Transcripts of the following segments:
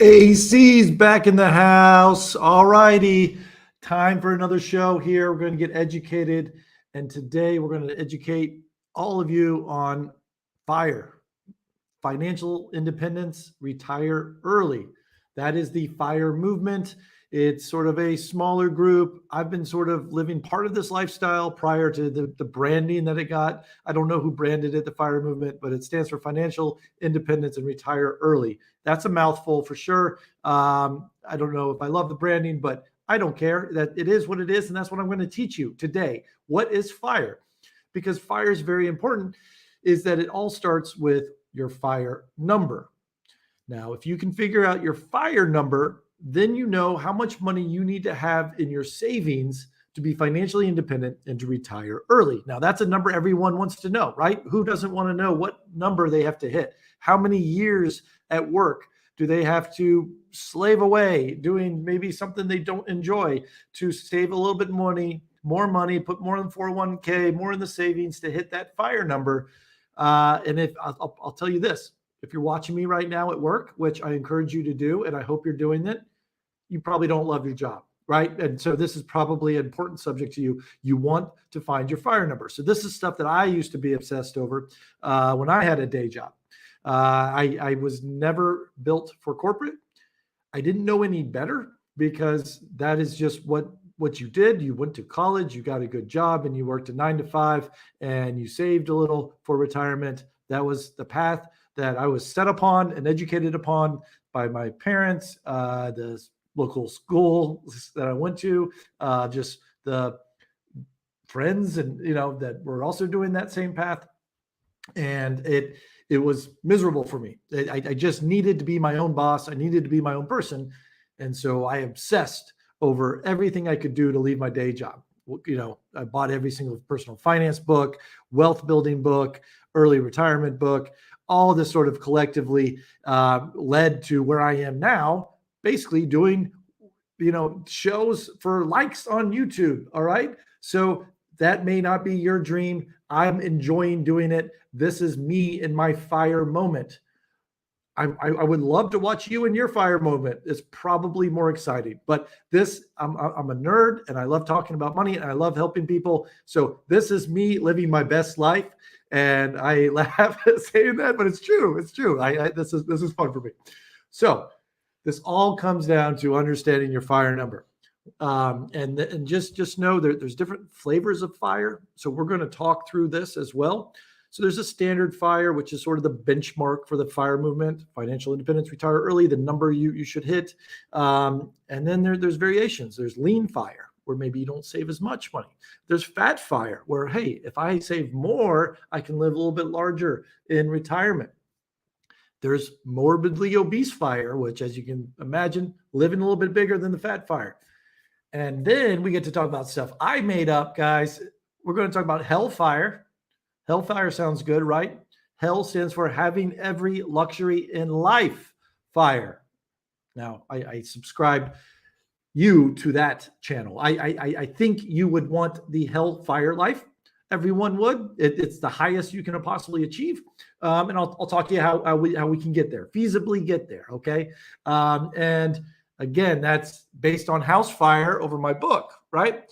AC's back in the house. All righty. Time for another show here. We're going to get educated. And today we're going to educate all of you on FIRE, financial independence, retire early. That is the FIRE movement. It's sort of a smaller group. I've been sort of living part of this lifestyle prior to the branding that it got. I don't know who branded it, the FIRE movement, but it stands for Financial Independence and Retire Early. That's a mouthful for sure. I don't know if I love the branding, but I don't care. That it is what it is, and that's what I'm going to teach you today. What is FIRE? Because FIRE is very important, is that it all starts with your FIRE number. Now, if you can figure out your FIRE number, then you know how much money you need to have in your savings to be financially independent and to retire early. Now, that's a number everyone wants to know, right? Who doesn't want to know what number they have to hit? How many years at work do they have to slave away doing maybe something they don't enjoy to save a little bit more money, put more in 401k, more in the savings to hit that FIRE number? And if I'll tell you this, if you're watching me right now at work, which I encourage you to do, and I hope you're doing it, you probably don't love your job, right? And so this is probably an important subject to you. You want to find your FIRE number. So this is stuff that I used to be obsessed over when I had a day job. I was never built for corporate. I didn't know any better because that is just what you did. You went to college, you got a good job, and you worked a 9 to 5, and you saved a little for retirement. That was the path that I was set upon and educated upon by my parents, the local school that I went to, just the friends and that were also doing that same path. And it was miserable for me. I just needed to be my own boss. I needed to be my own person. And so I obsessed over everything I could do to leave my day job. I bought every single personal finance book, wealth building book, early retirement book. All this sort of collectively led to where I am now, basically doing, shows for likes on YouTube. All right. So that may not be your dream. I'm enjoying doing it. This is me in my FIRE moment. I would love to watch you in your FIRE moment. It's probably more exciting, but I'm a nerd and I love talking about money and I love helping people. So this is me living my best life. And I laugh at saying that, but it's true. It's true. This is fun for me. So this all comes down to understanding your FIRE number. And just know there's different flavors of FIRE. So we're going to talk through this as well. So there's a standard FIRE, which is sort of the benchmark for the FIRE movement, financial independence, retire early, the number you should hit. And then there's variations. There's lean FIRE, where maybe you don't save as much money. There's fat FIRE, where, hey, if I save more, I can live a little bit larger in retirement. There's morbidly obese FIRE, which, as you can imagine, living a little bit bigger than the fat FIRE. And then we get to talk about stuff I made up, guys. We're going to talk about hell FIRE. Hell FIRE sounds good, right? Hell stands for having every luxury in life FIRE. Now, I subscribe you to that channel. I think you would want the hell FIRE life. Everyone would. It's the highest you can possibly achieve. And I'll talk to you how we can get there, feasibly get there, okay? And again, that's based on house FIRE over my book, right?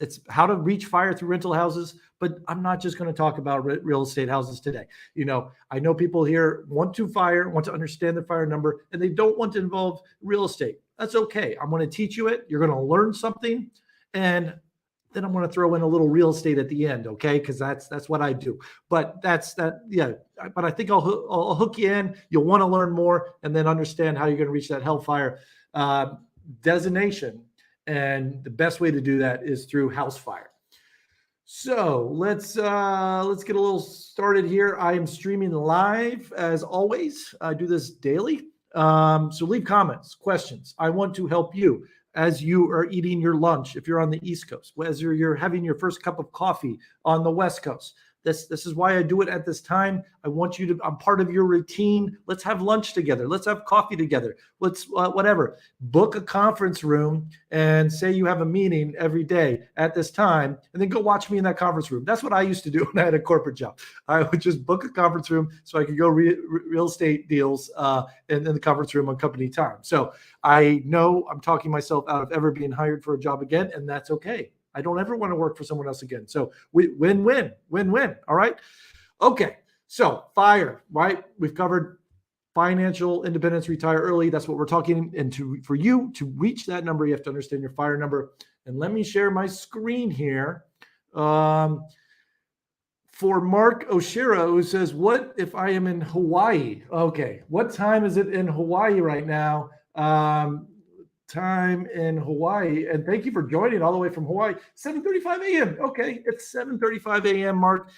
It's how to reach FIRE through rental houses, but I'm not just going to talk about real estate houses today. I know people here want to FIRE, want to understand the FIRE number, and they don't want to involve real estate. That's okay. I'm going to teach you it. You're going to learn something, and then I'm going to throw in a little real estate at the end, okay? Because that's what I do. But yeah. But I think I'll hook you in. You'll want to learn more, and then understand how you're going to reach that hell FIRE designation. And the best way to do that is through house FIRE. So let's get a little started here. I am streaming live as always. I do this daily. So leave comments, questions. I want to help you as you are eating your lunch. If you're on the East Coast, as you're having your first cup of coffee on the West Coast, This is why I do it at this time. I want you to, I'm part of your routine. Let's have lunch together. Let's have coffee together. Let's whatever. Book a conference room and say you have a meeting every day at this time, and then go watch me in that conference room. That's what I used to do when I had a corporate job. I would just book a conference room so I could go real estate deals in the conference room on company time. So I know I'm talking myself out of ever being hired for a job again, and that's okay. I don't ever want to work for someone else again. So win-win. All right. Okay. So FIRE, right? We've covered financial independence, retire early. That's what we're talking. And for you to reach that number, you have to understand your FIRE number. And let me share my screen here. For Mark Oshiro, who says, what if I am in Hawaii? Okay. What time is it in Hawaii right now? Time in Hawaii, and thank you for joining all the way from Hawaii. 7:35 a.m. Okay, it's 7:35 a.m. Mark,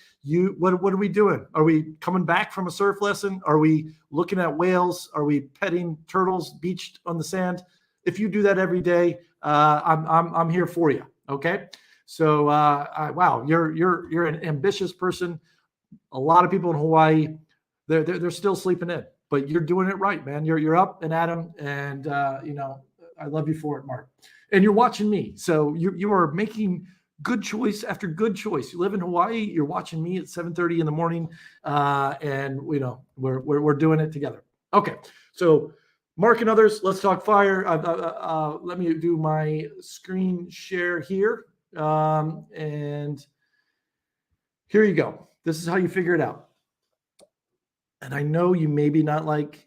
what are we doing? Are we coming back from a surf lesson? Are we looking at whales? Are we petting turtles beached on the sand? If you do that every day, I'm here for you. Okay, so wow, you're an ambitious person. A lot of people in Hawaii, they're still sleeping in, but you're doing it right, man. You're up and at 'em, and I love you for it, Mark. And you're watching me. So you are making good choice after good choice. You live in Hawaii, you're watching me at 7:30 in the morning. And we're doing it together. Okay. So Mark and others, let's talk FIRE. Let me do my screen share here. And here you go. This is how you figure it out. And I know you maybe not like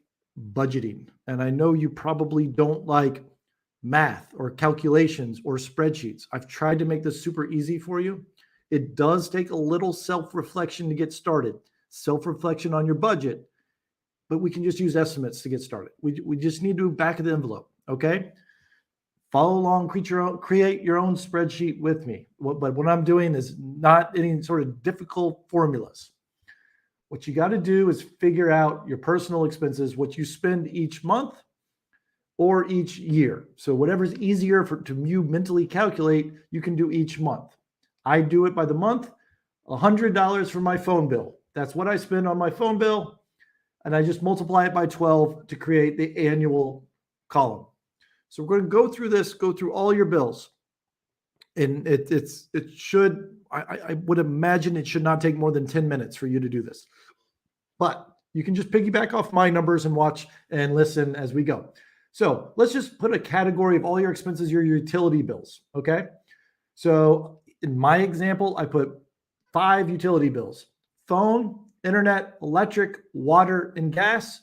budgeting, and I know you probably don't like math or calculations or spreadsheets. I've tried to make this super easy for you. It does take a little self-reflection to get started, self-reflection on your budget, but we can just use estimates to get started. We just need to back of the envelope, okay? Follow along, create your own spreadsheet with me. But what I'm doing is not any sort of difficult formulas. What you got to do is figure out your personal expenses, what you spend each month or each year. So whatever's easier to you mentally calculate, you can do each month. I do it by the month. $100 for my phone bill. That's what I spend on my phone bill. And I just multiply it by 12 to create the annual column. So we're going to go through this, go through all your bills. And I would imagine it should not take more than 10 minutes for you to do this. But you can just piggyback off my numbers and watch and listen as we go. So let's just put a category of all your expenses, your utility bills, okay? So in my example, I put 5 utility bills: phone, internet, electric, water, and gas.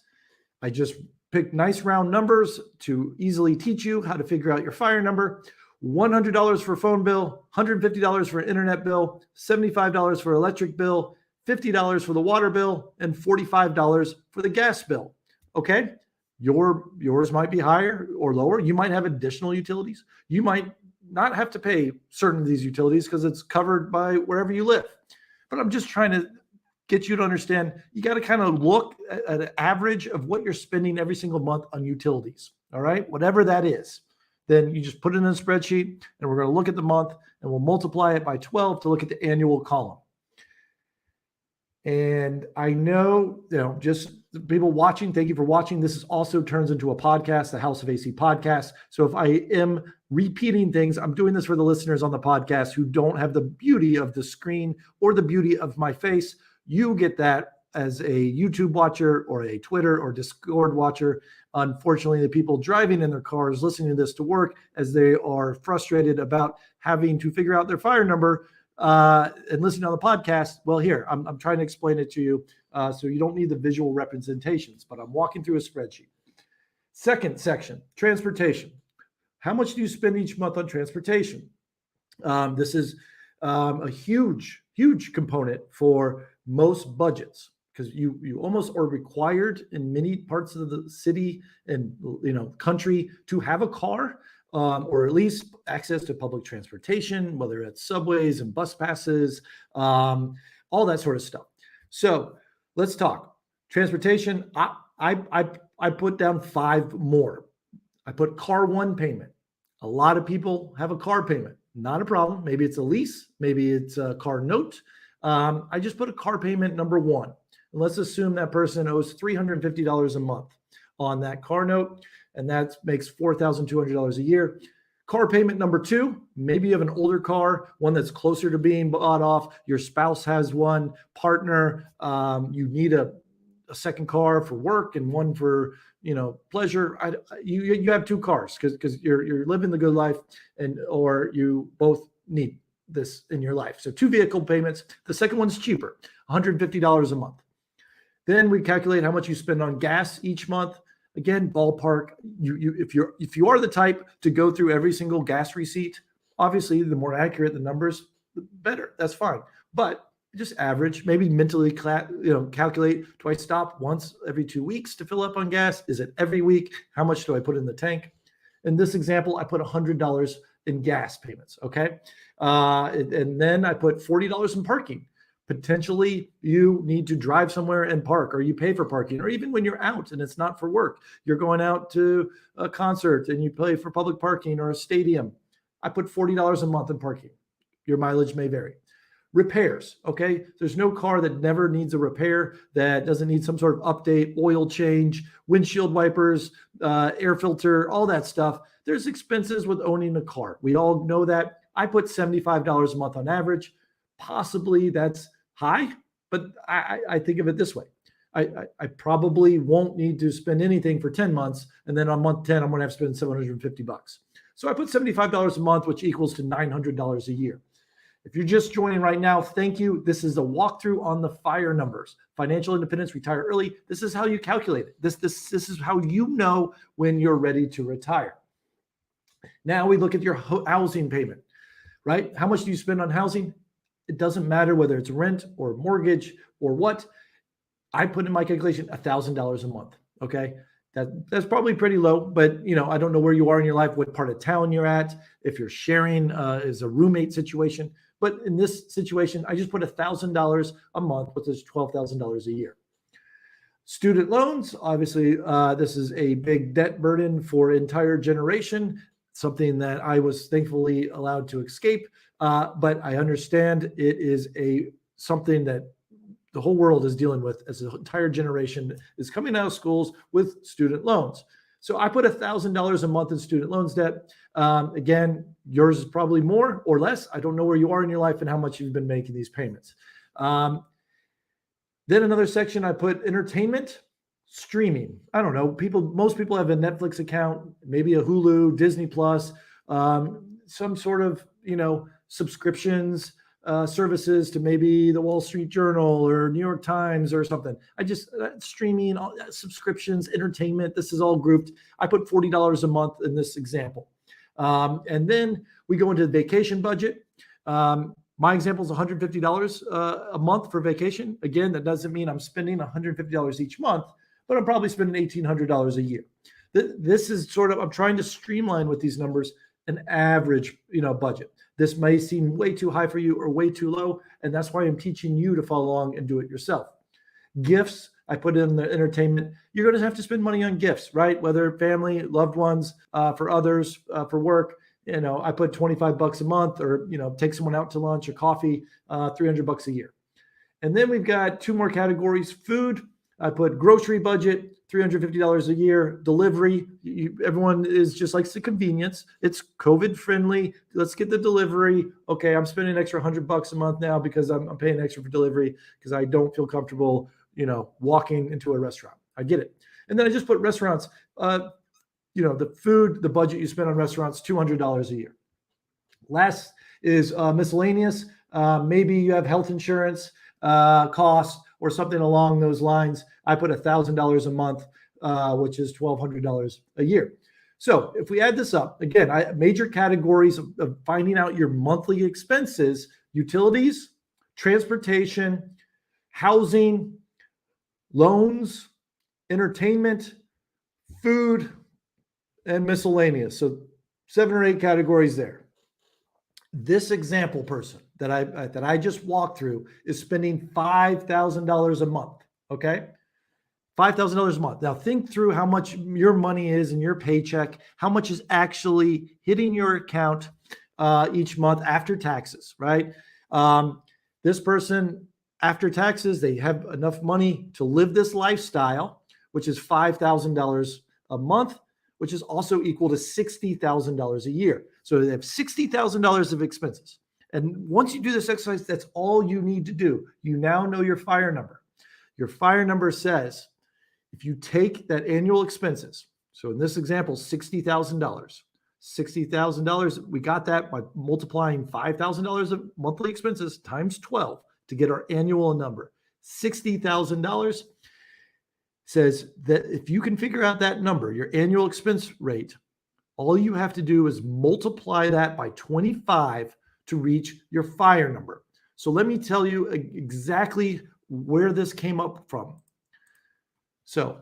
I just picked nice round numbers to easily teach you how to figure out your FIRE number. $100 for a phone bill, $150 for an internet bill, $75 for electric bill, $50 for the water bill, and $45 for the gas bill, okay? Yours might be higher or lower. You might have additional utilities. You might not have to pay certain of these utilities because it's covered by wherever you live. But I'm just trying to get you to understand, you got to kind of look at an average of what you're spending every single month on utilities, all right? Whatever that is. Then you just put it in a spreadsheet, and we're going to look at the month, and we'll multiply it by 12 to look at the annual column. And I know, just people watching, thank you for watching. This also turns into a podcast, the House of AC podcast. So if I am repeating things, I'm doing this for the listeners on the podcast who don't have the beauty of the screen or the beauty of my face. You get that as a YouTube watcher or a Twitter or Discord watcher. Unfortunately, the people driving in their cars listening to this to work, as they are frustrated about having to figure out their FIRE number, and listening on the podcast, well, here, I'm trying to explain it to you, so you don't need the visual representations, but I'm walking through a spreadsheet. Second section, transportation. How much do you spend each month on transportation? This is a huge component for most budgets, because you almost are required in many parts of the city and country to have a car. Or at least access to public transportation, whether it's subways and bus passes, all that sort of stuff. So let's talk transportation. I put down 5 more. I put car 1 payment. A lot of people have a car payment. Not a problem. Maybe it's a lease. Maybe it's a car note. I just put a car payment number one. And let's assume that person owes $350 a month on that car note, and that makes $4,200 a year. Car payment number two, maybe you have an older car, one that's closer to being bought off. Your spouse has one, partner, you need a second car for work and one for pleasure. You have two cars because you're living the good life, or you both need this in your life. So two vehicle payments. The second one's cheaper, $150 a month. Then we calculate how much you spend on gas each month. Again, ballpark. If you are the type to go through every single gas receipt, obviously the more accurate the numbers, the better. That's fine. But just average, maybe mentally calculate. Do I stop once every 2 weeks to fill up on gas? Is it every week? How much do I put in the tank? In this example, I put $100 in gas payments. Okay, and then I put $40 in parking. Potentially you need to drive somewhere and park, or you pay for parking, or even when you're out and it's not for work, you're going out to a concert and you pay for public parking or a stadium. I put $40 a month in parking. Your mileage may vary. Repairs, okay? There's no car that never needs a repair, that doesn't need some sort of update, oil change, windshield wipers, air filter, all that stuff. There's expenses with owning a car. We all know that. I put $75 a month on average. Possibly that's high, but I think of it this way. I probably won't need to spend anything for 10 months. And then on month 10, I'm going to have to spend $750. So I put $75 a month, which equals to $900 a year. If you're just joining right now, thank you. This is a walkthrough on the FIRE numbers. Financial independence, retire early. This is how you calculate it. This is how you know when you're ready to retire. Now we look at your housing payment, right? How much do you spend on housing? It doesn't matter whether it's rent or mortgage or what. I put in my calculation $1,000 a month. Okay. That's probably pretty low, but I don't know where you are in your life, what part of town you're at, if you're sharing is a roommate situation. But in this situation, I just put $1,000 a month, which is $12,000 a year. Student loans, obviously, this is a big debt burden for entire generation, something that I was thankfully allowed to escape. But I understand it is something that the whole world is dealing with, as the entire generation is coming out of schools with student loans. So I put $1,000 a month in student loans debt. Again, yours is probably more or less. I don't know where you are in your life and how much you've been making these payments. Then another section, I put entertainment, streaming. I don't know. Most people have a Netflix account, maybe a Hulu, Disney Plus, some sort of, subscriptions, services to maybe the Wall Street Journal or New York Times or something. I just streaming, all subscriptions, entertainment. This is all grouped. I put $40 a month in this example. And then we go into the vacation budget. My example is $150 a month for vacation. Again, that doesn't mean I'm spending $150 each month, but I'm probably spending $1,800 a year. This is sort of, I'm trying to streamline with these numbers an average, budget. This may seem way too high for you or way too low, and that's why I'm teaching you to follow along and do it yourself. Gifts, I put in the entertainment. You're going to have to spend money on gifts, right? Whether family, loved ones, for others, for work. I put $25 a month, or take someone out to lunch or coffee, $300 a year. And then we've got two more categories. Food, I put grocery budget, $350 a year. Delivery, everyone is just likes the convenience. It's COVID friendly. Let's get the delivery. Okay, I'm spending an extra $100 a month now because I'm paying extra for delivery because I don't feel comfortable, walking into a restaurant. I get it. And then I just put restaurants. The food, the budget you spend on restaurants, $200 a year. Last is miscellaneous. Maybe you have health insurance costs or something along those lines. I put $1,000 a month, which is $1,200 a year. So if we add this up, again, major categories of finding out your monthly expenses: utilities, transportation, housing, loans, entertainment, food, and miscellaneous. So 7 or 8 categories there. This example person that I just walked through is spending $5,000 a month. Okay, $5,000 a month. Now think through how much your money is in your paycheck, how much is actually hitting your account each month after taxes, right? This person, after taxes, they have enough money to live this lifestyle, which is $5,000 a month, which is also equal to $60,000 a year. So they have $60,000 of expenses. And once you do this exercise, that's all you need to do. You now know your FIRE number. Your FIRE number says, if you take that annual expenses, so in this example, $60,000, we got that by multiplying $5,000 of monthly expenses times 12 to get our annual number. $60,000 says that if you can figure out that number, your annual expense rate, all you have to do is multiply that by 25 to reach your FIRE number. So let me tell you exactly where this came up from. So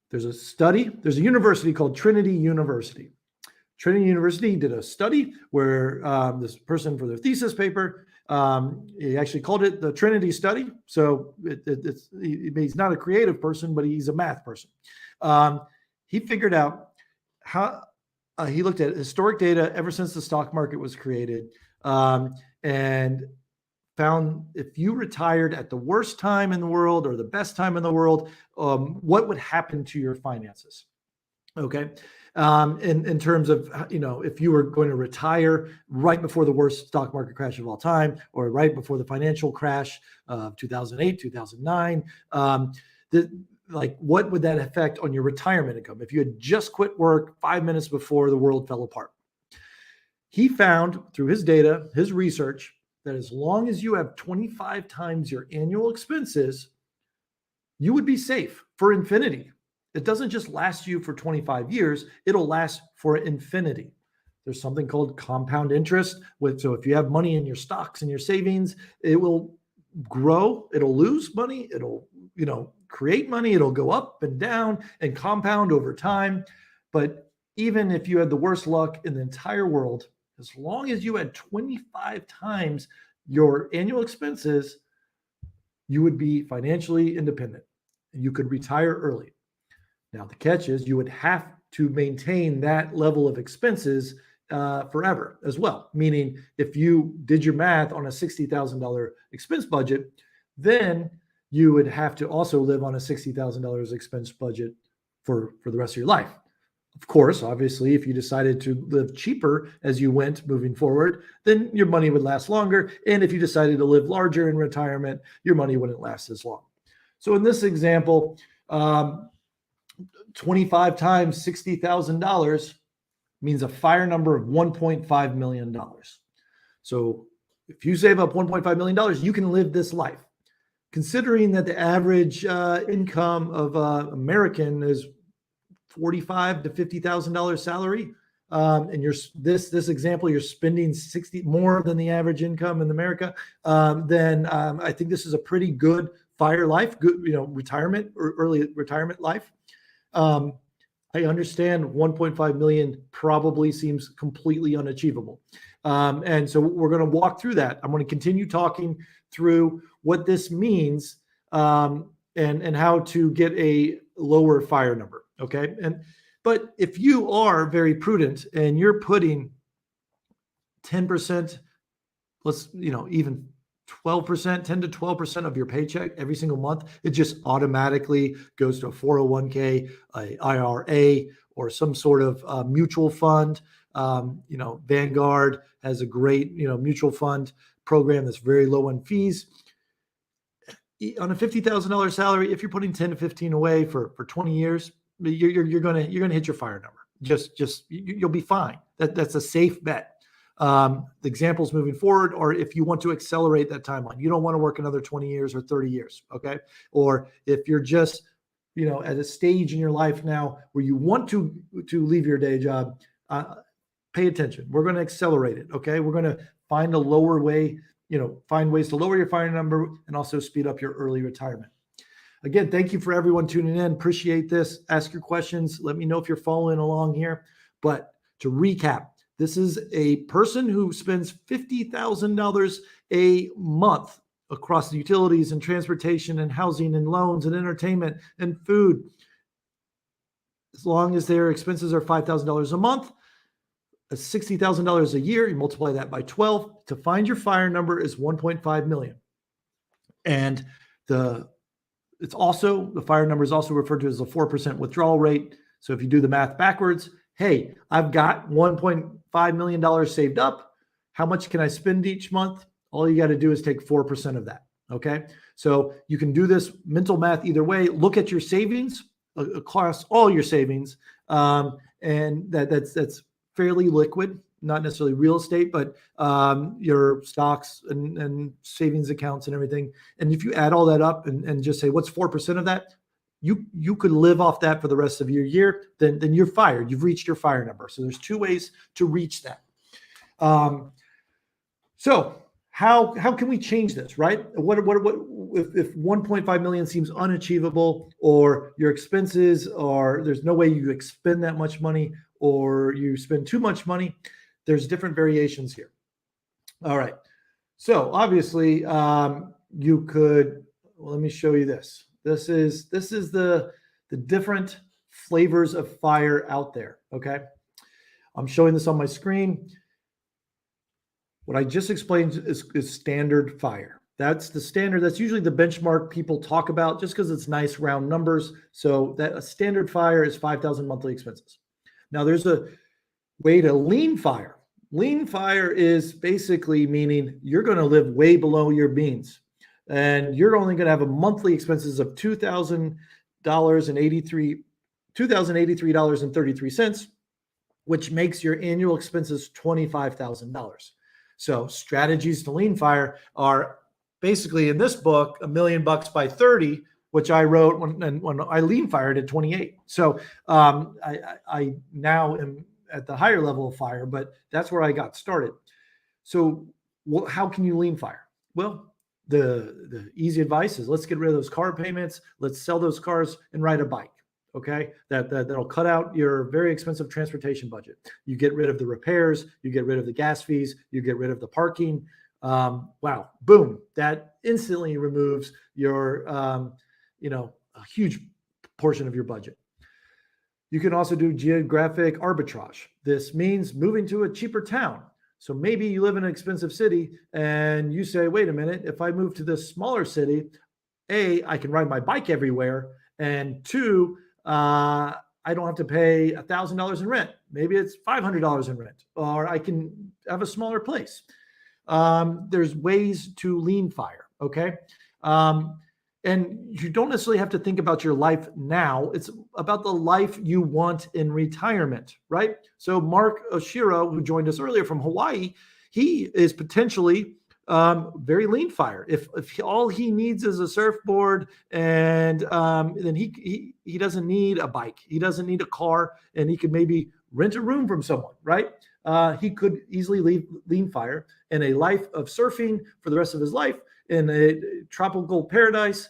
there's a university called Trinity University. Trinity University did a study where this person, for their thesis paper, he actually called it the Trinity study. So he's not a creative person, but he's a math person. He figured out how he looked at historic data ever since the stock market was created, and found if you retired at the worst time in the world or the best time in the world, what would happen to your finances? Okay. In terms of, if you were going to retire right before the worst stock market crash of all time, or right before the financial crash of 2008, 2009, what would that affect on your retirement income if you had just quit work 5 minutes before the world fell apart? He found through his data, his research, that as long as you have 25 times your annual expenses, you would be safe for infinity. It doesn't just last you for 25 years, it'll last for infinity. There's something called compound interest. So if you have money in your stocks and your savings, it will grow, it'll lose money, it'll create money, it'll go up and down and compound over time. But even if you had the worst luck in the entire world, as long as you had 25 times your annual expenses, you would be financially independent and you could retire early. Now, the catch is you would have to maintain that level of expenses forever as well. Meaning, if you did your math on a $60,000 expense budget, then you would have to also live on a $60,000 expense budget for the rest of your life. Of course, obviously, if you decided to live cheaper as you went moving forward, then your money would last longer. And if you decided to live larger in retirement, your money wouldn't last as long. So in this example, 25 times $60,000 means a FIRE number of $1.5 million. So if you save up $1.5 million, you can live this life. Considering that the average income of American is $45,000 to $50,000 salary, and you're this example, you're spending 60 more than the average income in America, then I think this is a pretty good FIRE life, good retirement or early retirement life. I understand 1.5 million probably seems completely unachievable. And so we're going to walk through that. I'm going to continue talking through what this means and how to get a lower FIRE number. Okay. But if you are very prudent and you're putting 10%, even 12%, 10 to 12% of your paycheck every single month, it just automatically goes to a 401k, a IRA, or some sort of mutual fund. Vanguard has a great, mutual fund program that's very low in fees. On a $50,000 salary, if you're putting 10 to 15 away for 20 years, you're gonna hit your FIRE number. You'll be fine. That's a safe bet. The examples moving forward, or if you want to accelerate that timeline, you don't want to work another 20 years or 30 years. Okay. Or if you're just, at a stage in your life now where you want to leave your day job, pay attention. We're going to accelerate it. Okay. We're going to find a lower way, find ways to lower your FIRE number and also speed up your early retirement. Again, thank you for everyone tuning in. Appreciate this. Ask your questions. Let me know if you're following along here. But to recap, this is a person who spends $50,000 a month across the utilities and transportation and housing and loans and entertainment and food. As long as their expenses are $5,000 a month, $60,000 a year, you multiply that by 12. To find your FIRE number is 1.5 million. And the FIRE number is also referred to as a 4% withdrawal rate. So if you do the math backwards, hey, I've got $1.5 million saved up. How much can I spend each month? All you got to do is take 4% of that. Okay. So you can do this mental math either way. Look at your savings across all your savings. And that's fairly liquid, not necessarily real estate, but your stocks and savings accounts and everything. And if you add all that up and just say, what's 4% of that? You could live off that for the rest of your year, then you're fired. You've reached your FIRE number. So there's two ways to reach that. So how can we change this, right? What if 1.5 million seems unachievable, or your expenses are, there's no way you expend that much money, or you spend too much money? There's different variations here. All right. So obviously you could, well, let me show you this. This is the different flavors of FIRE out there. Okay. I'm showing this on my screen. What I just explained is standard FIRE. That's the standard. That's usually the benchmark people talk about just because it's nice round numbers. So that a standard FIRE is 5,000 monthly expenses. Now there's a way to lean FIRE. Lean FIRE is basically meaning you're going to live way below your means, and you're only going to have a monthly expenses of $2,083.33, which makes your annual expenses $25,000. So strategies to lean FIRE are basically in this book, $1 million by 30, which I wrote when I lean FIREd at 28. So I now am at the higher level of FIRE, but that's where I got started. So how can you lean FIRE? Well, the easy advice is let's get rid of those car payments. Let's sell those cars and ride a bike. Okay, that'll cut out your very expensive transportation budget. You get rid of the repairs, you get rid of the gas fees, you get rid of the parking. Wow, boom! That instantly removes your, a huge portion of your budget. You can also do geographic arbitrage. This means moving to a cheaper town. So maybe you live in an expensive city and you say, wait a minute, if I move to this smaller city, A, I can ride my bike everywhere, and two, I don't have to pay $1,000 in rent. Maybe it's $500 in rent, or I can have a smaller place. There's ways to lean FIRE. Okay. And you don't necessarily have to think about your life now. It's about the life you want in retirement, right? So Mark Oshiro, who joined us earlier from Hawaii, he is potentially very lean FIRE. If all he needs is a surfboard, and then he doesn't need a bike, he doesn't need a car, and he could maybe rent a room from someone, right? He could easily lean FIRE in a life of surfing for the rest of his life in a tropical paradise.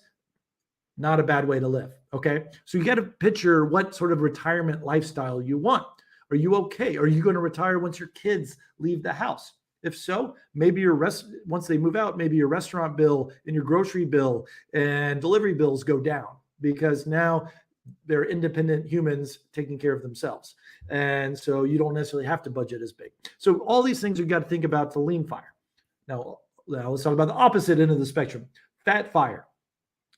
Not a bad way to live. Okay. So you got to picture what sort of retirement lifestyle you want. Are you okay? Are you going to retire once your kids leave the house? If so, maybe once they move out, maybe your restaurant bill and your grocery bill and delivery bills go down, because now they're independent humans taking care of themselves. And so you don't necessarily have to budget as big. So all these things you've got to think about to lean FIRE. Now let's talk about the opposite end of the spectrum, fat FIRE.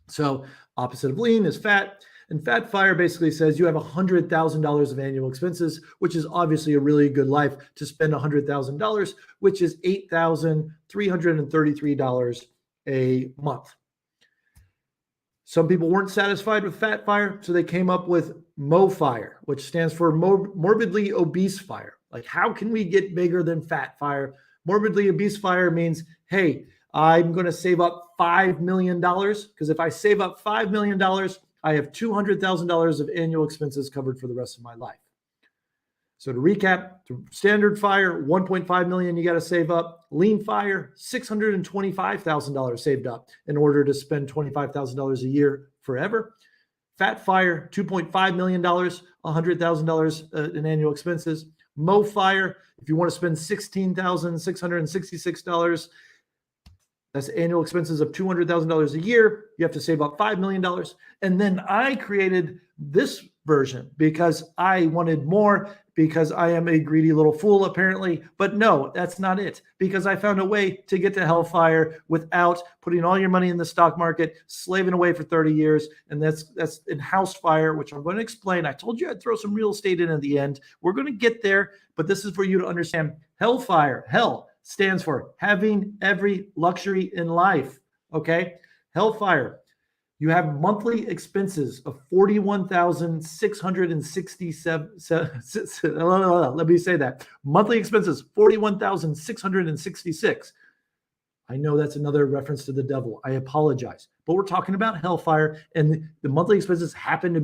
So opposite of lean is fat. And fat FIRE basically says you have $100,000 of annual expenses, which is obviously a really good life to spend $100,000, which is $8,333 a month. Some people weren't satisfied with fat FIRE, so they came up with MO-FIRE, which stands for morbidly obese FIRE. Like, how can we get bigger than fat FIRE? Morbidly obese FIRE means, hey, I'm going to save up $5 million, because if I save up $5 million, I have $200,000 of annual expenses covered for the rest of my life. So to recap, standard FIRE, $1.5 million you got to save up. Lean FIRE, $625,000 saved up in order to spend $25,000 a year forever. Fat FIRE, $2.5 million, $100,000 in annual expenses. MO-FIRE, if you want to spend $16,666, that's annual expenses of $200,000 a year. You have to save up $5 million. And then I created this version because I wanted more, because I am a greedy little fool, apparently. But no, that's not it, because I found a way to get to hellfire without putting all your money in the stock market, slaving away for 30 years. And that's in house fire, which I'm going to explain. I told you I'd throw some real estate in at the end. We're going to get there, but this is for you to understand. Hellfire, hell stands for having every luxury in life. Okay. Hellfire. You have monthly expenses of $41,667. Let me say that. Monthly expenses, $41,666. I know that's another reference to the devil. I apologize. But we're talking about hellfire, and the monthly expenses happen to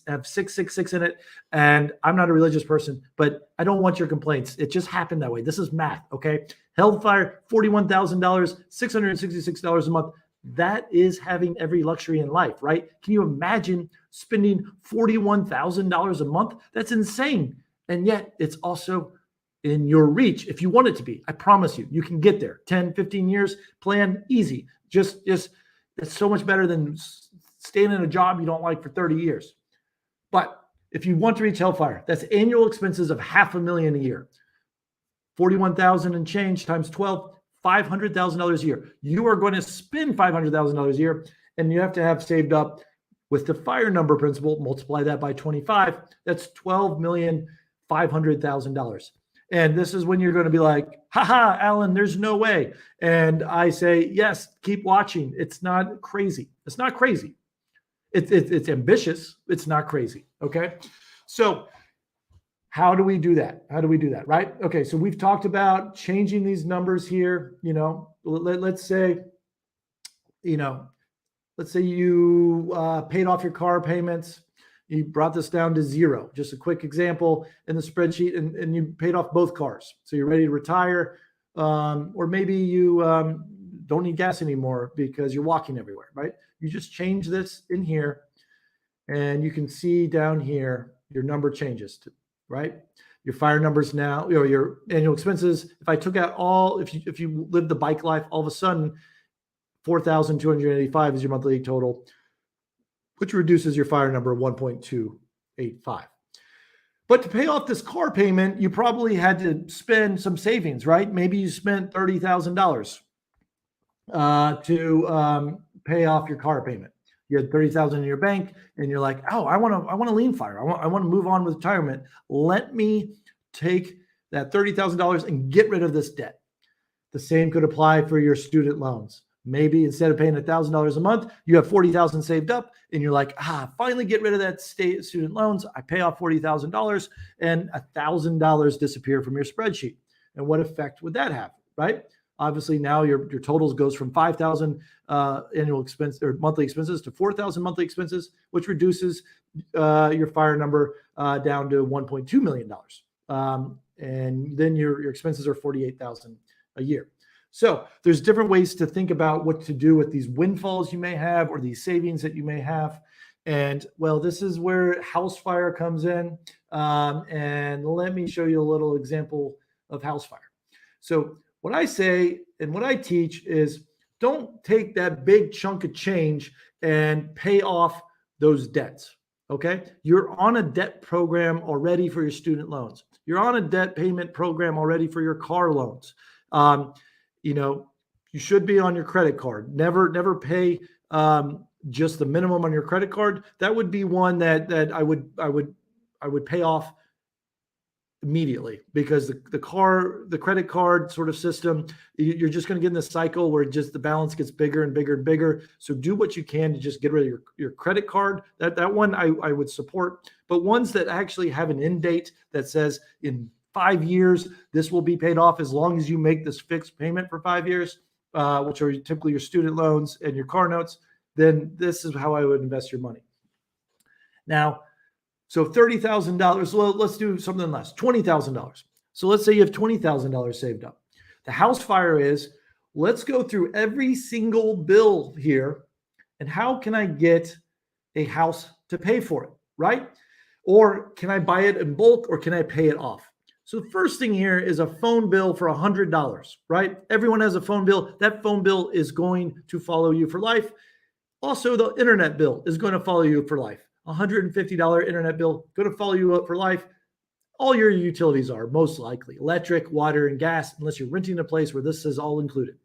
have 666 in it. And I'm not a religious person, but I don't want your complaints. It just happened that way. This is math, okay? Hellfire, $41,000, $666 a month. That is having every luxury in life, right? Can you imagine spending $41,000 a month? That's insane. And yet it's also in your reach if you want it to be. I promise you, you can get there. 10, 15 years, plan, easy. Just it's so much better than staying in a job you don't like for 30 years. But if you want to reach hellfire, that's annual expenses of $500,000 a year. 41,000 and change times 12, $500,000 a year. You are going to spend $500,000 a year, and you have to have saved up with the FIRE number principle. Multiply that by 25. That's $12,500,000. And this is when you're going to be like, haha, Alan, there's no way. And I say, yes, keep watching. It's not crazy. It's not crazy. It's ambitious. It's not crazy. Okay. So how do we do that? How do we do that? Right. Okay. So we've talked about changing these numbers here. Let's say you paid off your car payments. You brought this down to zero. Just a quick example in the spreadsheet, and you paid off both cars. So you're ready to retire, or maybe you don't need gas anymore because you're walking everywhere, right? You just change this in here, and you can see down here your number changes, right? Your FIRE numbers now, your annual expenses. If I took out if you lived the bike life, all of a sudden, $4,285 is your monthly total, which reduces your FIRE number 1.285. But to pay off this car payment, you probably had to spend some savings, right? Maybe you spent $30,000 to pay off your car payment. You had $30,000 in your bank, and you're like, oh, I want to lean FIRE. I want to move on with retirement. Let me take that $30,000 and get rid of this debt. The same could apply for your student loans. Maybe instead of paying $1,000 a month, you have $40,000 saved up, and you're like, finally get rid of that student loans. I pay off $40,000, and $1,000 disappear from your spreadsheet. And what effect would that have, right? Obviously, now your totals goes from $5,000 annual expense or monthly expenses to $4,000 monthly expenses, which reduces your FIRE number down to $1.2 million. And then your expenses are $48,000 a year. So there's different ways to think about what to do with these windfalls you may have or these savings that you may have. And well, this is where house fire comes in. And let me show you a little example of house fire. So what I say and what I teach is don't take that big chunk of change and pay off those debts. Okay. You're on a debt program already for your student loans. You're on a debt payment program already for your car loans. You should be on your credit card. Never pay just the minimum on your credit card. That would be one that I would pay off immediately, because the credit card sort of system, you're just going to get in this cycle where just the balance gets bigger and bigger and bigger. So do what you can to just get rid of your credit card. That one I would support, but ones that actually have an end date that says in 5 years, this will be paid off as long as you make this fixed payment for 5 years, which are typically your student loans and your car notes, then this is how I would invest your money. Now, so $30,000, well, let's do something less, $20,000. So let's say you have $20,000 saved up. The house fire is, let's go through every single bill here, and how can I get a house to pay for it, right? Or can I buy it in bulk, or can I pay it off? So the first thing here is a phone bill for $100, right? Everyone has a phone bill. That phone bill is going to follow you for life. Also, the internet bill is going to follow you for life. $150 internet bill, going to follow you up for life. All your utilities are most likely electric, water, and gas, unless you're renting a place where this is all included.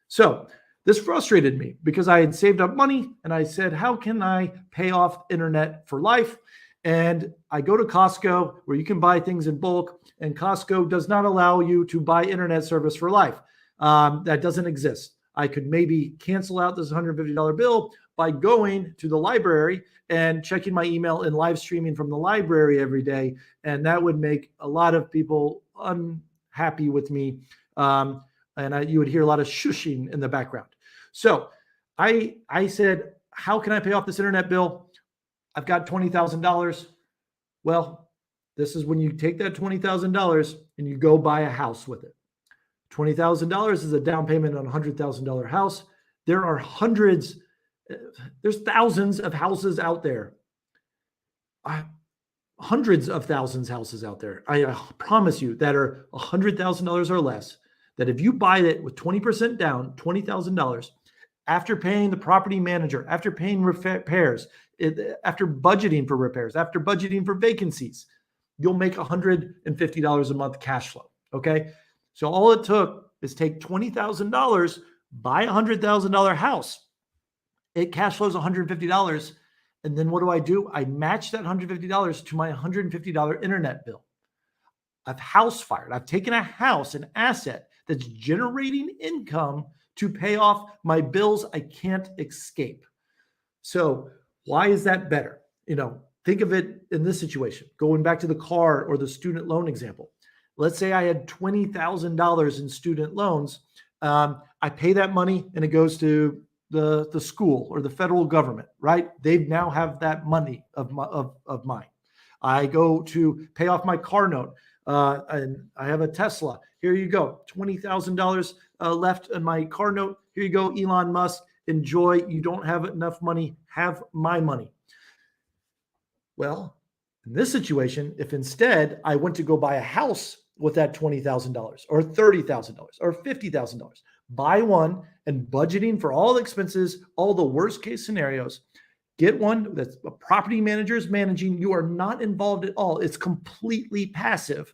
So this frustrated me because I had saved up money and I said, how can I pay off internet for life? And I go to Costco where you can buy things in bulk, and Costco does not allow you to buy internet service for life. That doesn't exist. I could maybe cancel out this $150 bill by going to the library and checking my email and live streaming from the library every day. And that would make a lot of people unhappy with me. You would hear a lot of shushing in the background. So I said, how can I pay off this internet bill? I've got $20,000. Well, this is when you take that $20,000 and you go buy a house with it. $20,000 is a down payment on a $100,000 house. There are there's thousands of houses out there. Hundreds of thousands of houses out there. I promise you that are $100,000 or less, that if you buy it with 20% down, $20,000, after paying the property manager, after paying repairs, after budgeting for repairs, after budgeting for vacancies, you'll make $150 a month cash flow. Okay. So all it took is take $20,000, buy a $100,000 house. It cash flows $150. And then what do? I match that $150 to my $150 internet bill. I've house fired. I've taken a house, an asset that's generating income to pay off my bills I can't escape. So why is that better? Think of it in this situation, going back to the car or the student loan example. Let's say I had $20,000 in student loans. I pay that money and it goes to the school or the federal government, right? They now have that money of mine. I go to pay off my car note, and I have a Tesla. Here you go, $20,000 left in my car note. Here you go, Elon Musk. Enjoy. You don't have enough money. Have my money. Well, in this situation, if instead I went to go buy a house with that $20,000 or $30,000 or $50,000, buy one and budgeting for all expenses, all the worst case scenarios, get one that's a property manager is managing. You are not involved at all. It's completely passive.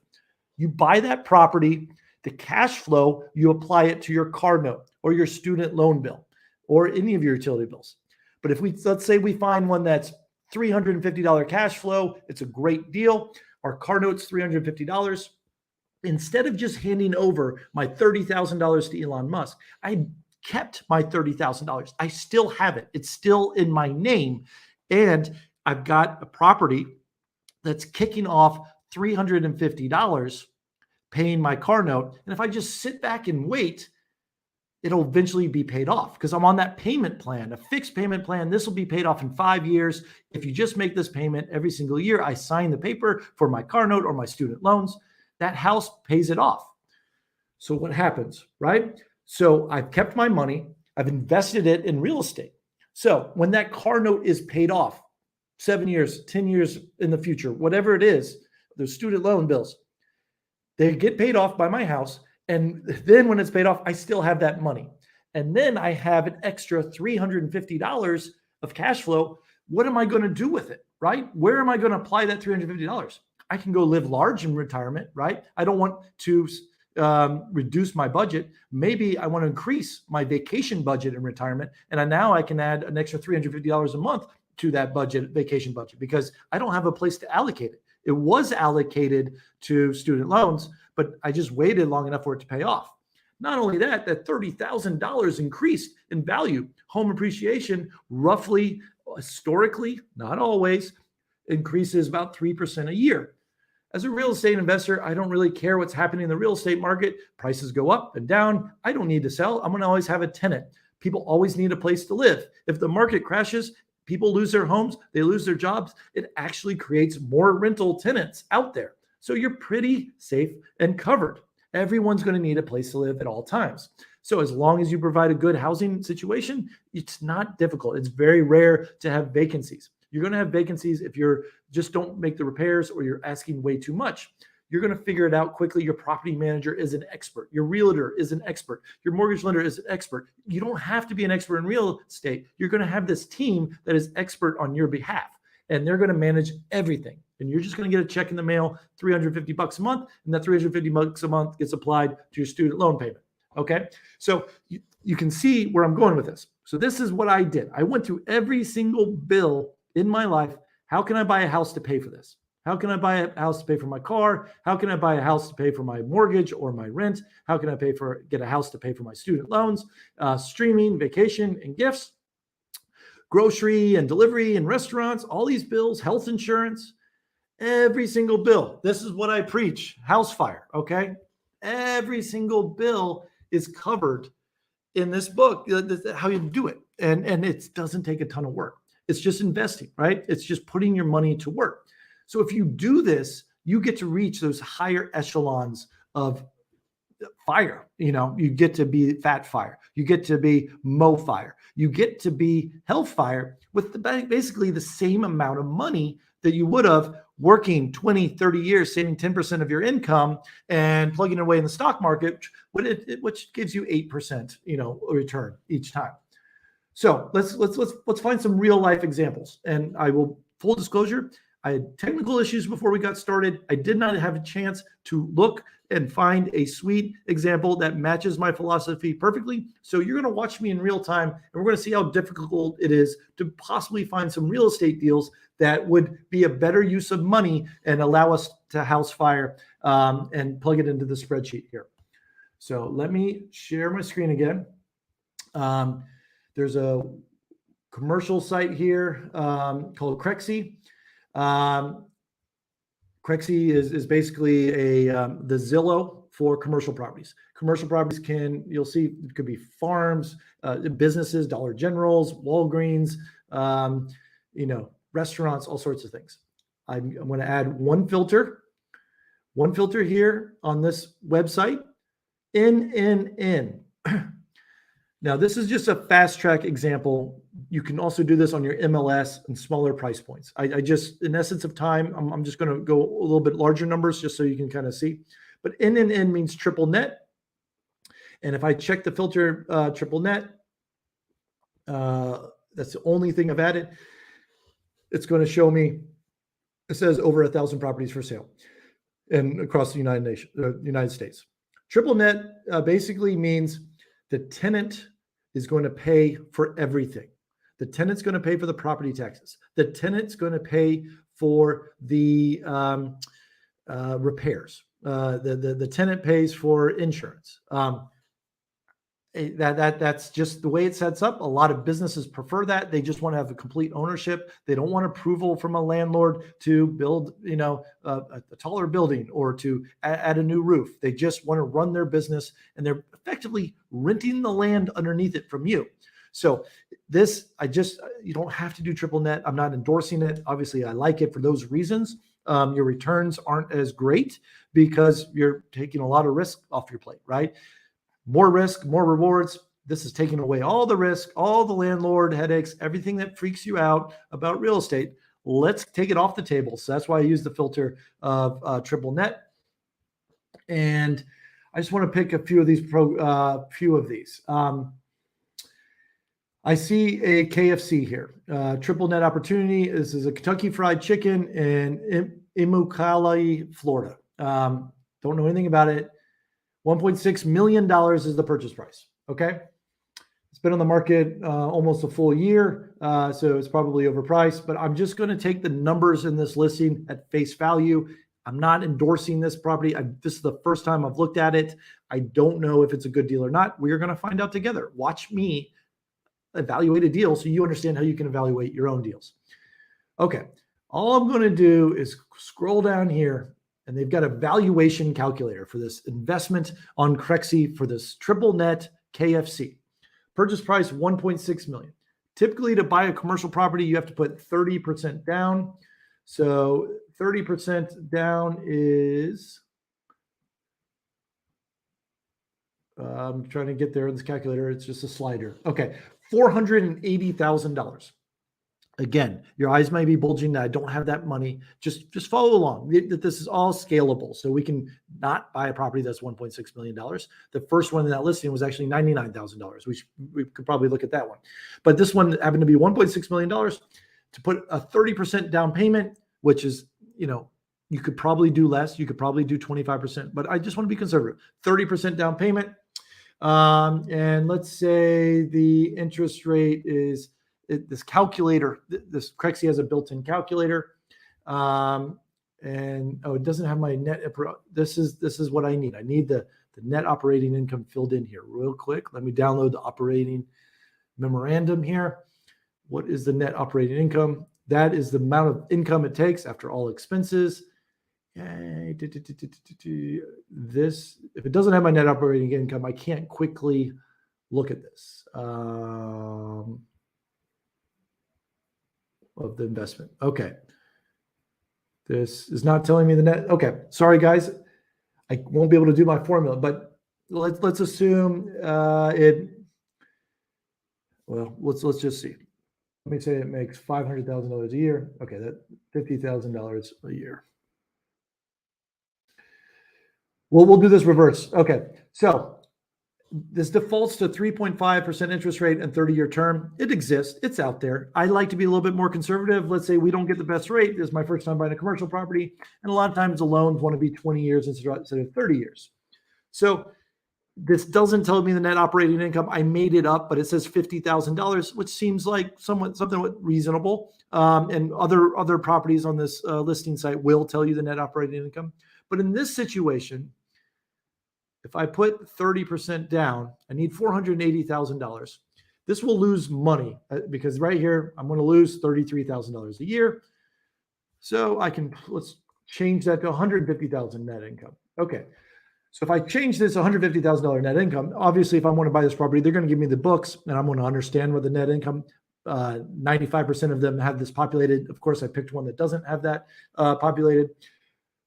You buy that property, the cash flow, you apply it to your car note or your student loan bill or any of your utility bills. But if let's say we find one that's $350 cash flow, it's a great deal. Our car note's $350. Instead of just handing over my $30,000 to Elon Musk, I kept my $30,000. I still have it. It's still in my name. And I've got a property that's kicking off $350 paying my car note. And if I just sit back and wait, it'll eventually be paid off because I'm on that payment plan, a fixed payment plan. This will be paid off in 5 years. If you just make this payment every single year, I sign the paper for my car note or my student loans. That house pays it off. So what happens, right? So I've kept my money. I've invested it in real estate. So when that car note is paid off, 7 years, 10 years in the future, whatever it is, the student loan bills, they get paid off by my house. And then when it's paid off, I still have that money. And then I have an extra $350 of cash flow. What am I going to do with it, right? Where am I going to apply that $350? I can go live large in retirement, right? I don't want to reduce my budget. Maybe I want to increase my vacation budget in retirement. And now I can add an extra $350 a month to that vacation budget, because I don't have a place to allocate it. It was allocated to student loans, but I just waited long enough for it to pay off. Not only that, that $30,000 increased in value. Home appreciation roughly, historically, not always, increases about 3% a year. As a real estate investor, I don't really care what's happening in the real estate market. Prices go up and down. I don't need to sell. I'm going to always have a tenant. People always need a place to live. If the market crashes, people lose their homes, they lose their jobs. It actually creates more rental tenants out there. So you're pretty safe and covered. Everyone's going to need a place to live at all times. So as long as you provide a good housing situation, it's not difficult. It's very rare to have vacancies. You're going to have vacancies if you're just don't make the repairs or you're asking way too much. You're going to figure it out quickly. Your property manager is an expert. Your realtor is an expert. Your mortgage lender is an expert. You don't have to be an expert in real estate. You're going to have this team that is expert on your behalf. and they're going to manage everything. And you're just going to get a check in the mail, $350 a month, and that $350 a month gets applied to your student loan payment. Okay. So you can see where I'm going with this. So this is what I did. I went through every single bill in my life. How can I buy a house to pay for this? How can I buy a house to pay for my car? How can I buy a house to pay for my mortgage or my rent? How can I get a house to pay for my student loans, streaming, vacation, and gifts, grocery and delivery and restaurants, all these bills, health insurance, every single bill. This is what I preach, house fire, okay? Every single bill is covered in this book, how you do it. And it doesn't take a ton of work. It's just investing, right? It's just putting your money to work. So if you do this, you get to reach those higher echelons of fire. You get to be fat fire. You get to be Mo fire. You get to be health fire with basically the same amount of money that you would have working 20, 30 years, saving 10% of your income and plugging it away in the stock market, which gives you 8%, return each time. So let's find some real life examples. And I will, full disclosure, I had technical issues before we got started. I did not have a chance to look and find a sweet example that matches my philosophy perfectly. So you're going to watch me in real time, and we're going to see how difficult it is to possibly find some real estate deals that would be a better use of money and allow us to house fire and plug it into the spreadsheet here. So let me share my screen again. There's a commercial site here called Crexy. Crexy is basically the Zillow for commercial properties. Commercial properties you'll see, it could be farms, businesses, Dollar Generals, Walgreens, restaurants, all sorts of things. I'm going to add one filter here on this website, NNN. Now, this is just a fast track example. You can also do this on your MLS and smaller price points. I just, in essence of time, I'm just going to go a little bit larger numbers just so you can kind of see. But NNN means triple net. And if I check the filter triple net, that's the only thing I've added. It's going to show me, it says over 1,000 properties for sale and across the United States. Triple net basically means the tenant is going to pay for everything. The tenant's going to pay for the property taxes. The tenant's going to pay for the repairs. The tenant pays for insurance. That's just the way it sets up. A lot of businesses prefer that. They just want to have a complete ownership. They don't want approval from a landlord to build, a taller building or to add a new roof. They just want to run their business, and they're effectively renting the land underneath it from you. So you don't have to do triple net. I'm not endorsing it. Obviously, I like it for those reasons. Your returns aren't as great because you're taking a lot of risk off your plate, right? More risk, more rewards. This is taking away all the risk, all the landlord headaches, everything that freaks you out about real estate. Let's take it off the table. So that's why I use the filter of triple net. And I just want to pick a few of these. I see a KFC here. Triple net opportunity. This is a Kentucky Fried Chicken in Immokalee, Florida. Don't know anything about it. $1.6 million is the purchase price. Okay. It's been on the market almost a full year. So it's probably overpriced, but I'm just going to take the numbers in this listing at face value. I'm not endorsing this property. This is the first time I've looked at it. I don't know if it's a good deal or not. We're going to find out together. Watch me evaluate a deal so you understand how you can evaluate your own deals. Okay. All I'm going to do is scroll down here, and they've got a valuation calculator for this investment on Crexy for this triple net KFC. Purchase price, $1.6 million. Typically, to buy a commercial property, you have to put 30% down. So 30% down is, I'm trying to get there in this calculator. It's just a slider. Okay, $480,000. Again, your eyes may be bulging. I don't have that money. Just follow along. This is all scalable. So we can not buy a property that's $1.6 million. The first one in that listing was actually $99,000. We could probably look at that one. But this one happened to be $1.6 million. to put a 30% down payment, which is, you could probably do less. You could probably do 25%, but I just want to be conservative. 30% down payment. And let's say the interest rate is this calculator. This Crexy has a built-in calculator. And it doesn't have my net. This is what I need. I need the net operating income filled in here real quick. Let me download the operating memorandum here. What is the net operating income? That is the amount of income it takes after all expenses. This, if it doesn't have my net operating income, I can't quickly look at this of the investment. Okay. This is not telling me the net. Okay. Sorry, guys. I won't be able to do my formula, but let's assume let's just see. Let me say it makes $500,000 a year. Okay, that $50,000 a year. Well, we'll do this reverse. Okay, so this defaults to 3.5% interest rate and 30-year term. It exists. It's out there. I like to be a little bit more conservative. Let's say we don't get the best rate. This is my first time buying a commercial property. And a lot of times the loans want to be 20 years instead of 30 years. So this doesn't tell me the net operating income. I made it up, but it says $50,000, which seems like something reasonable. And other properties on this listing site will tell you the net operating income. But in this situation, if I put 30% down, I need $480,000. This will lose money because right here, I'm going to lose $33,000 a year. So let's change that to $150,000 net income. Okay. So if I change this $150,000 net income, obviously, if I want to buy this property, they're going to give me the books and I'm going to understand what the net income, 95% of them have this populated. Of course, I picked one that doesn't have that populated.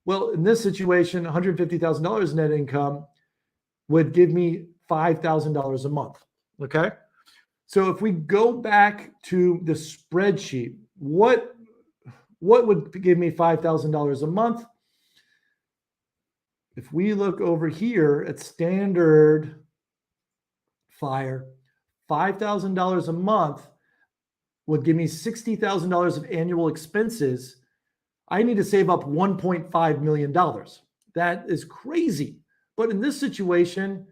Well, in this situation, $150,000 net income would give me $5,000 a month. Okay. So if we go back to the spreadsheet, what would give me $5,000 a month? If we look over here at standard FIRE, $5,000 a month would give me $60,000 of annual expenses. I need to save up $1.5 million. That is crazy. But in this situation,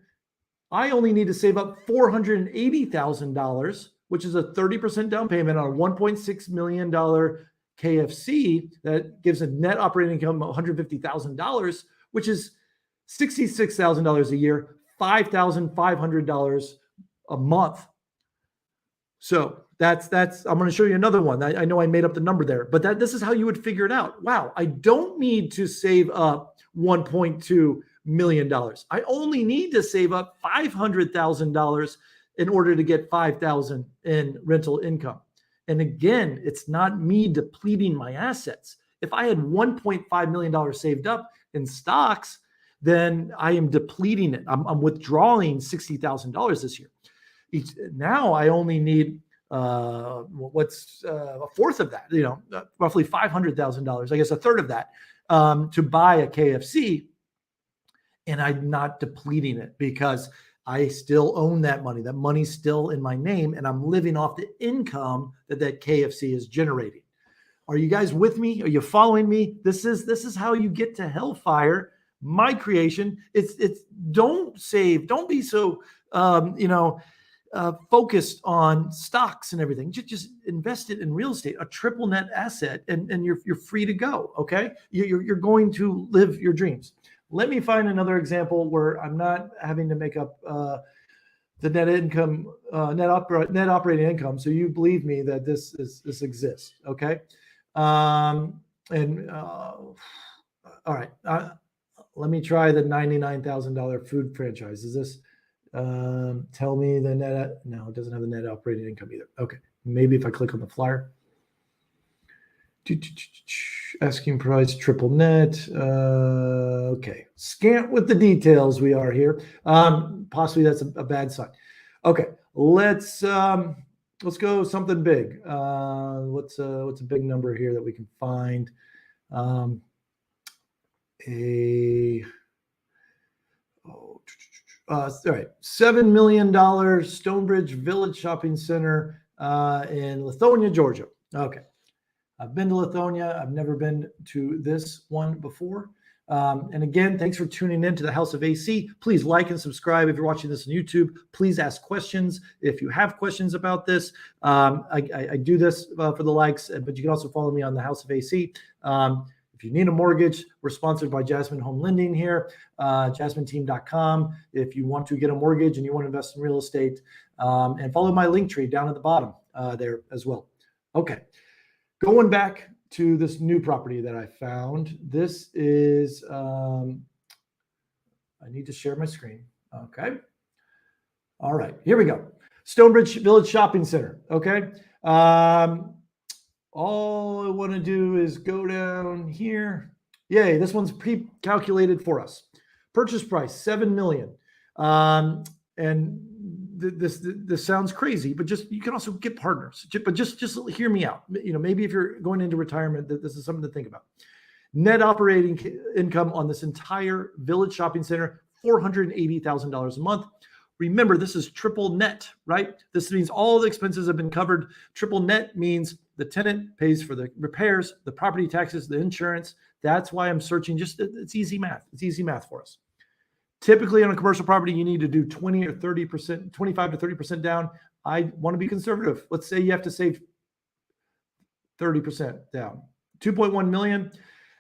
I only need to save up $480,000, which is a 30% down payment on a $1.6 million KFC that gives a net operating income of $150,000, which is $66,000 a year, $5,500 a month. So that's I'm going to show you another one. I know I made up the number there, but this is how you would figure it out. Wow, I don't need to save up $1.2 million. I only need to save up $500,000 in order to get $5,000 in rental income. And again, it's not me depleting my assets. If I had $1.5 million saved up in stocks, then I am depleting it. I'm withdrawing $60,000 this year. Now I only need a fourth of that, roughly $500,000, I guess a third of that, to buy a KFC. And I'm not depleting it because I still own that money. That money's still in my name, and I'm living off the income that KFC is generating. Are you guys with me? Are you following me? This is how you get to Hellfire, my creation. It's don't save. Don't be so focused on stocks and everything. Just invest it in real estate, a triple net asset, and you're free to go. Okay, you're going to live your dreams. Let me find another example where I'm not having to make up the net income, net operating income. So you believe me that this exists. Okay. All right. Let me try the $99,000 food franchise. Is this tell me the net? No, it doesn't have the net operating income either. Okay. Maybe if I click on the flyer. Asking price, triple net. Okay. Scant with the details we are here. Possibly that's a bad sign. Okay. Let's go something big. What's a big number here that we can find? All right. $7 million Stonebridge Village Shopping Center in Lithonia, Georgia. Okay. I've been to Lithonia. I've never been to this one before. And again, thanks for tuning in to the House of AC. Please like and subscribe if you're watching this on YouTube. Please ask questions if you have questions about this. I do this for the likes, but you can also follow me on the House of AC. If you need a mortgage, we're sponsored by Jasmine Home Lending here, jasmineteam.com. If you want to get a mortgage and you want to invest in real estate, and follow my link tree down at the bottom there as well. Okay, going back to this new property that I found. This is, I need to share my screen. Okay. All right, here we go. Stonebridge Village Shopping Center. Okay. All I want to do is go down here. Yay, this one's pre-calculated for us. Purchase price, $7 million. And this sounds crazy, but you can also get partners. But just hear me out. Maybe if you're going into retirement, this is something to think about. Net operating income on this entire Village Shopping Center, $480,000 a month. Remember, this is triple net, right? This means all the expenses have been covered. Triple net means the tenant pays for the repairs, the property taxes, the insurance. That's why I'm searching. It's easy math. It's easy math for us. Typically on a commercial property, you need to do 20 or 30%, 25 to 30% down. I want to be conservative. Let's say you have to save 30% down. 2.1 million.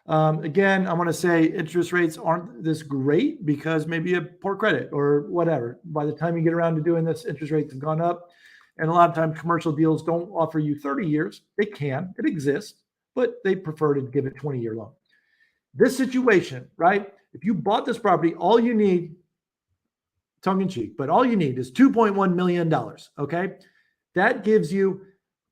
Again, I want to say interest rates aren't this great because maybe a poor credit or whatever. By the time you get around to doing this, interest rates have gone up. And a lot of times commercial deals don't offer you 30 years. They can, it exists, but they prefer to give it 20-year loan. This situation, right? If you bought this property, all you need, tongue in cheek, but all you need is $2.1 million. Okay. That gives you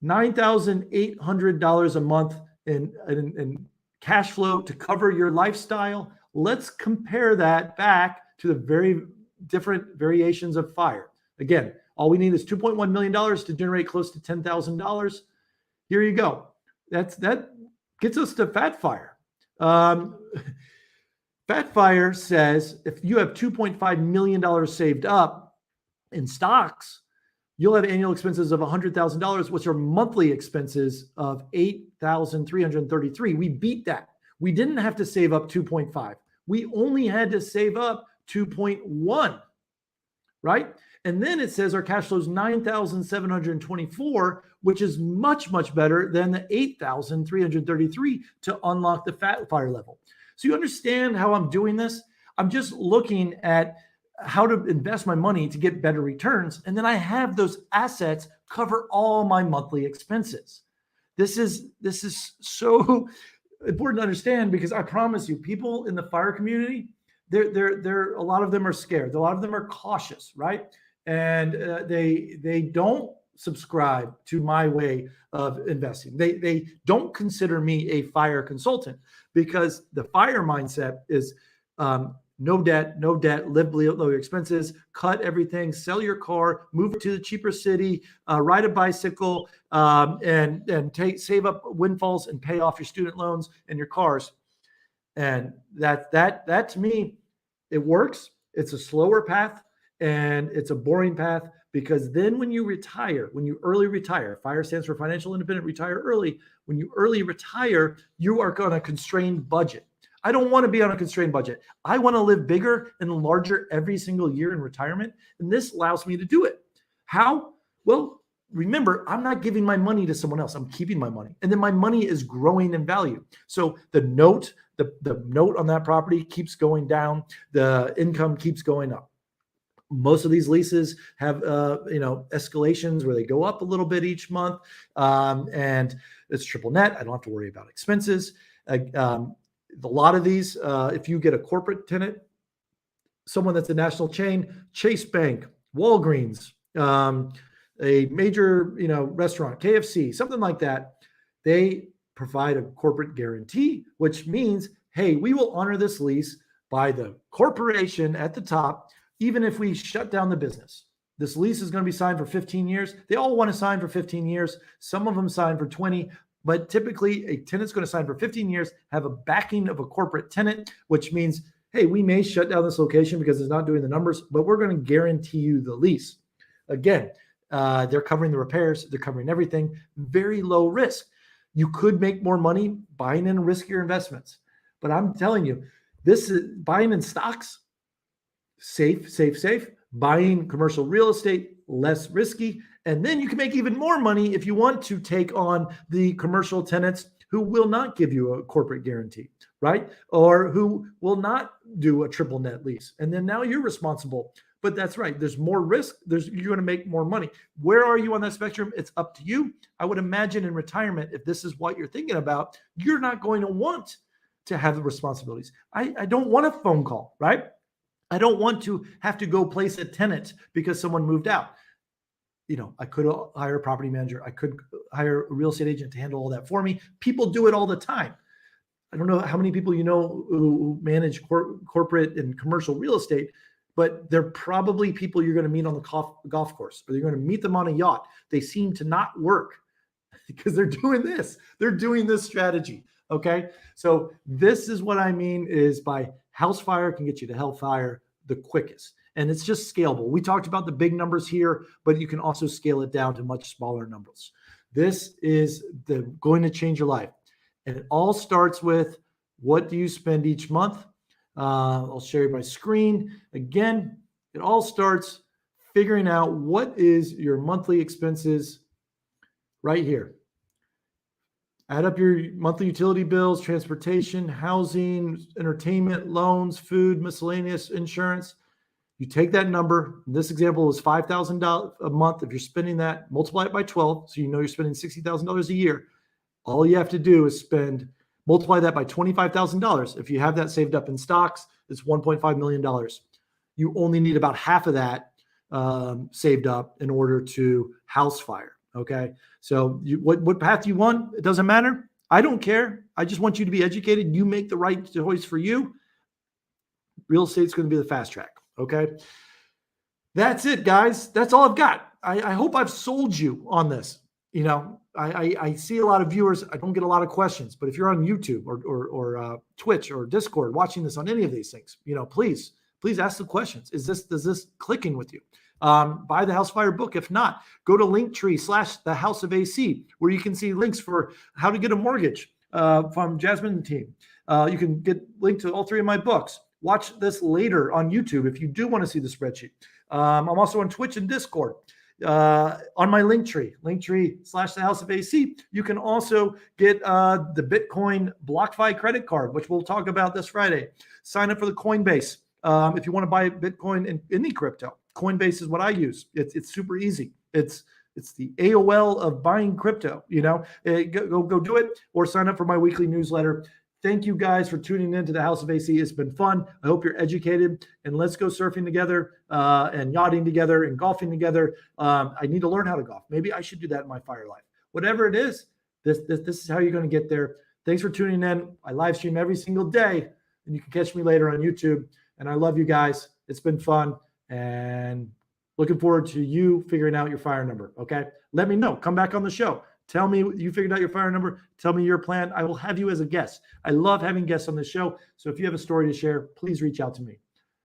$9,800 a month in cash flow to cover your lifestyle. Let's compare that back to the very different variations of FIRE. Again, all we need is $2.1 million to generate close to $10,000. Here you go. That gets us to FAT-FIRE. FAT-FIRE says if you have $2.5 million saved up in stocks, you'll have annual expenses of $100,000, which are monthly expenses of $8,333. We beat that. We didn't have to save up 2.5. We only had to save up 2.1, right? And then it says our cash flow is 9,724, which is much, much better than the 8,333 to unlock the FAT-FIRE level. So you understand how I'm doing this? I'm just looking at how to invest my money to get better returns. And then I have those assets cover all my monthly expenses. This is so important to understand because I promise you, people in the FIRE community, they're a lot of them are scared. A lot of them are cautious, right? And they don't subscribe to my way of investing. They don't consider me a FIRE consultant because the FIRE mindset is no debt, live below your expenses, cut everything, sell your car, move it to the cheaper city, ride a bicycle, and save up windfalls and pay off your student loans and your cars. And that to me, it works. It's a slower path and it's a boring path because then when you retire, when you early retire, FIRE stands for financial independent, retire early. When you early retire, you are on a constrained budget. I don't want to be on a constrained budget. I want to live bigger and larger every single year in retirement. And this allows me to do it. How? Well, remember, I'm not giving my money to someone else. I'm keeping my money. And then my money is growing in value. So the note on that property keeps going down. The income keeps going up. Most of these leases have, escalations where they go up a little bit each month. And it's triple net. I don't have to worry about expenses. A lot of these, if you get a corporate tenant, someone that's a national chain, Chase Bank, Walgreens, a major, restaurant, KFC, something like that, they provide a corporate guarantee, which means, hey, we will honor this lease by the corporation at the top, even if we shut down the business. This lease is going to be signed for 15 years. They all want to sign for 15 years. Some of them sign for 20. But typically, a tenant's going to sign for 15 years, have a backing of a corporate tenant, which means, hey, we may shut down this location because it's not doing the numbers, but we're going to guarantee you the lease. Again, they're covering the repairs. They're covering everything. Very low risk. You could make more money buying in riskier investments. But I'm telling you, this is buying in stocks, safe, safe, safe. Buying commercial real estate, less risky. And then you can make even more money if you want to take on the commercial tenants who will not give you a corporate guarantee, right? Or who will not do a triple net lease. And then now you're responsible. But that's right. There's more risk. You're going to make more money. Where are you on that spectrum? It's up to you. I would imagine in retirement, if this is what you're thinking about, you're not going to want to have the responsibilities. I don't want a phone call, right? I don't want to have to go place a tenant because someone moved out. I could hire a property manager. I could hire a real estate agent to handle all that for me. People do it all the time. I don't know how many people who manage corporate and commercial real estate, but they're probably people you're going to meet on the golf course, or you're going to meet them on a yacht. They seem to not work because they're doing this. They're doing this strategy. Okay. So this is what I mean is by house fire can get you to hellfire the quickest. And it's just scalable. We talked about the big numbers here, but you can also scale it down to much smaller numbers. This is going to change your life. And it all starts with, what do you spend each month? I'll share my screen. Again, it all starts figuring out what is your monthly expenses right here. Add up your monthly utility bills, transportation, housing, entertainment, loans, food, miscellaneous, insurance. You take that number. This example is $5,000 a month. If you're spending that, multiply it by 12. So you're spending $60,000 a year. All you have to do is multiply that by $25,000. If you have that saved up in stocks, it's $1.5 million. You only need about half of that saved up in order to house fire. Okay. So what path you want, it doesn't matter. I don't care. I just want you to be educated. You make the right choice for you. Real estate's going to be the fast track. Okay. That's it, guys. That's all I've got. I hope I've sold you on this. I see a lot of viewers. I don't get a lot of questions, but if you're on YouTube or Twitch or Discord watching this on any of these things, please ask the questions. Does this clicking with you? Buy the House Fire book. If not, go to Linktree/the House of AC, where you can see links for how to get a mortgage from Jasmine and the team. You can get linked to all three of my books. Watch this later on YouTube if you do want to see the spreadsheet. I'm also on Twitch and Discord. On my Linktree/the House of AC, you can also get the Bitcoin BlockFi credit card, which we'll talk about this Friday. Sign up for the Coinbase if you want to buy Bitcoin and any crypto. Coinbase is what I use. It's super easy. It's the AOL of buying crypto. Go do it, or sign up for my weekly newsletter. Thank you guys for tuning in to the House of AC. It's been fun. I hope you're educated, and let's go surfing together and yachting together and golfing together. I need to learn how to golf. Maybe I should do that in my fire life. Whatever it is, this is how you're going to get there. Thanks for tuning in. I live stream every single day, and you can catch me later on YouTube. And I love you guys. It's been fun, and looking forward to you figuring out your fire number. Okay, let me know. Come back on the show. Tell me you figured out your fire number. Tell me your plan. I will have you as a guest. I love having guests on the show. So if you have a story to share, please reach out to me.